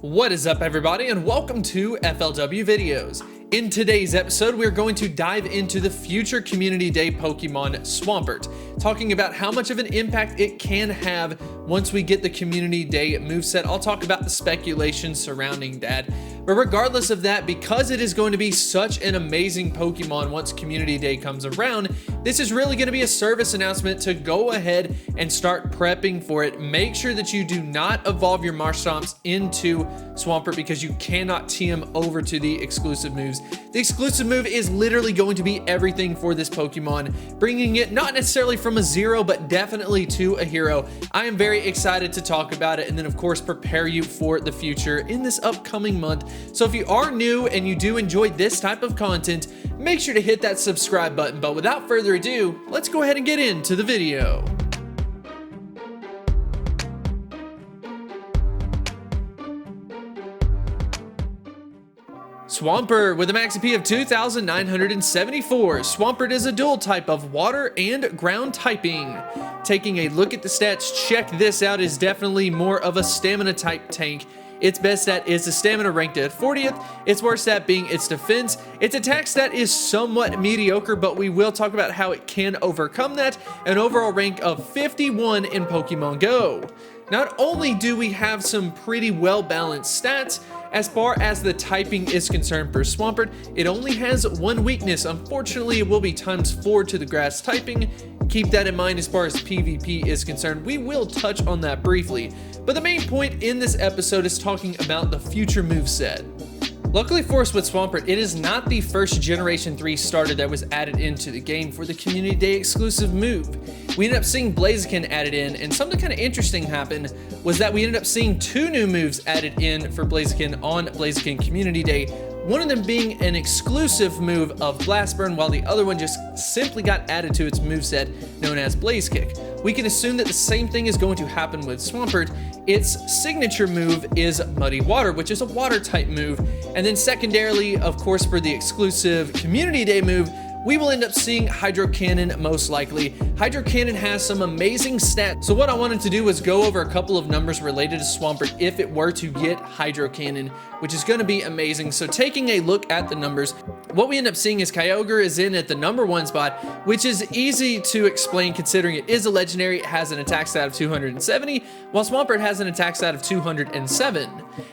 What is up, everybody, and welcome to FLW Videos. In today's episode, we're going to dive into the future Community Day Pokemon Swampert, talking about how much of an impact it can have once we get the Community Day moveset. I'll talk about the speculation surrounding that. But regardless of that, because it is going to be such an amazing Pokemon once Community Day comes around, this is really going to be a service announcement to go ahead and start prepping for it. Make sure that you do not evolve your Marshtomps into Swampert because you cannot TM over to the exclusive moves. The exclusive move is literally going to be everything for this Pokemon, bringing it not necessarily from a zero, but definitely to a hero. I am very excited to talk about it and then, of course, prepare you for the future in this upcoming month. So if you are new and you do enjoy this type of content, make sure to hit that subscribe button. But without further ado, let's go ahead and get into the video. Swampert with a max AP of 2,974. Swampert is a dual type of water and ground typing. Taking a look at the stats, check this out, is definitely more of a stamina type tank. Its best stat is the stamina, ranked at 40th. Its worst stat being its defense. Its attack stat is somewhat mediocre, but we will talk about how it can overcome that. An overall rank of 51 in Pokemon Go. Not only do we have some pretty well-balanced stats, as far as the typing is concerned for Swampert, it only has one weakness. Unfortunately, it will be ×4 to the grass typing. Keep that in mind as far as PvP is concerned. We will touch on that briefly. But the main point in this episode is talking about the future moveset. Luckily for us with Swampert, it is not the first Generation 3 starter that was added into the game for the Community Day exclusive move. We ended up seeing Blaziken added in, and something kind of interesting happened was that we ended up seeing two new moves added in for Blaziken on Blaziken Community Day. One of them being an exclusive move of Blast Burn, while the other one just simply got added to its moveset known as Blaze Kick. We can assume that the same thing is going to happen with Swampert. Its signature move is Muddy Water, which is a water type move. And then secondarily, of course, for the exclusive Community Day move, we will end up seeing Hydro Cannon most likely. Hydro Cannon has some amazing stats. So what I wanted to do was go over a couple of numbers related to Swampert if it were to get Hydro Cannon, which is going to be amazing. So taking a look at the numbers, what we end up seeing is Kyogre is in at the #1 spot, which is easy to explain considering it is a legendary. It has an attack stat of 270, while Swampert has an attack stat of 207.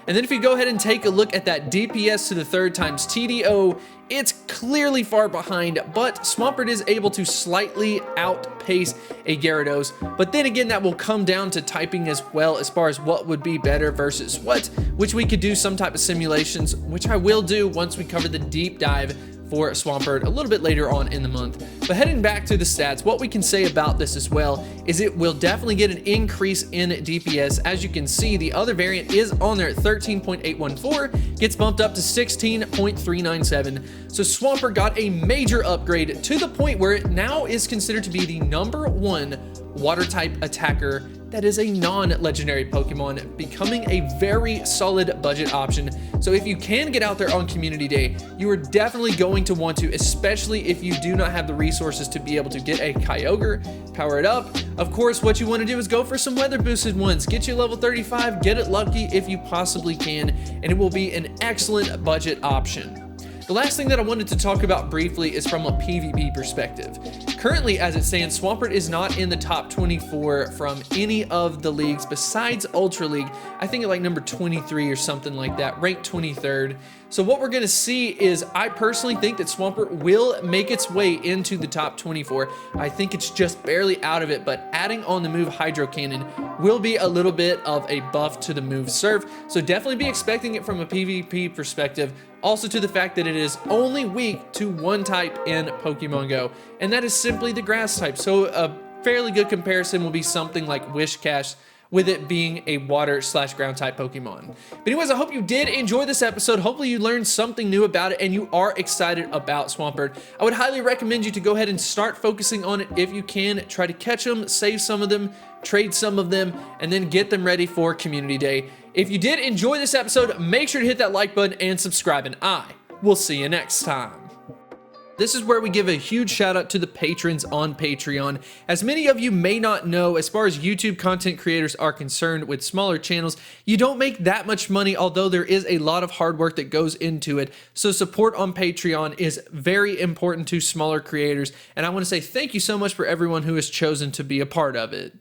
And then if you go ahead and take a look at that DPS to the third times TDO, it's clearly far behind, but Swampert is able to slightly outpace a Gyarados. But then again, that will come down to typing as well, as far as what would be better versus what, which we could do some type of simulations, which I will do once we cover the deep dive for Swampert a little bit later on in the month. But heading back to the stats, what we can say about this as well is it will definitely get an increase in DPS. As you can see, the other variant is on there at 13.814, gets bumped up to 16.397. So Swampert got a major upgrade to the point where it now is considered to be the #1 water type attacker that is a non-legendary Pokemon, becoming a very solid budget option. So if you can get out there on Community Day, you are definitely going to want to, especially if you do not have the resources to be able to get a Kyogre, power it up. Of course, what you want to do is go for some weather boosted ones. Get you level 35, get it lucky if you possibly can, and it will be an excellent budget option. The last thing that I wanted to talk about briefly is from a PvP perspective. Currently, as it stands, Swampert is not in the top 24 from any of the leagues besides Ultra League. I think at like number 23 or something like that, ranked 23rd. So what we're going to see is, I personally think that Swampert will make its way into the top 24. I think it's just barely out of it, but adding on the move Hydro Cannon will be a little bit of a buff to the move serve. So definitely be expecting it from a PvP perspective. Also to the fact that it is only weak to one type in Pokemon Go, and that is simply the grass type. So a fairly good comparison will be something like Whiscash, with it being a water/ground type Pokemon. But anyways, I hope you did enjoy this episode. Hopefully you learned something new about it and you are excited about Swampert. I would highly recommend you to go ahead and start focusing on it if you can. Try to catch them, save some of them, trade some of them, and then get them ready for Community Day. If you did enjoy this episode, make sure to hit that like button and subscribe, and I will see you next time. This is where we give a huge shout out to the patrons on Patreon. As many of you may not know, as far as YouTube content creators are concerned with smaller channels, you don't make that much money, although there is a lot of hard work that goes into it. So support on Patreon is very important to smaller creators, and I want to say thank you so much for everyone who has chosen to be a part of it.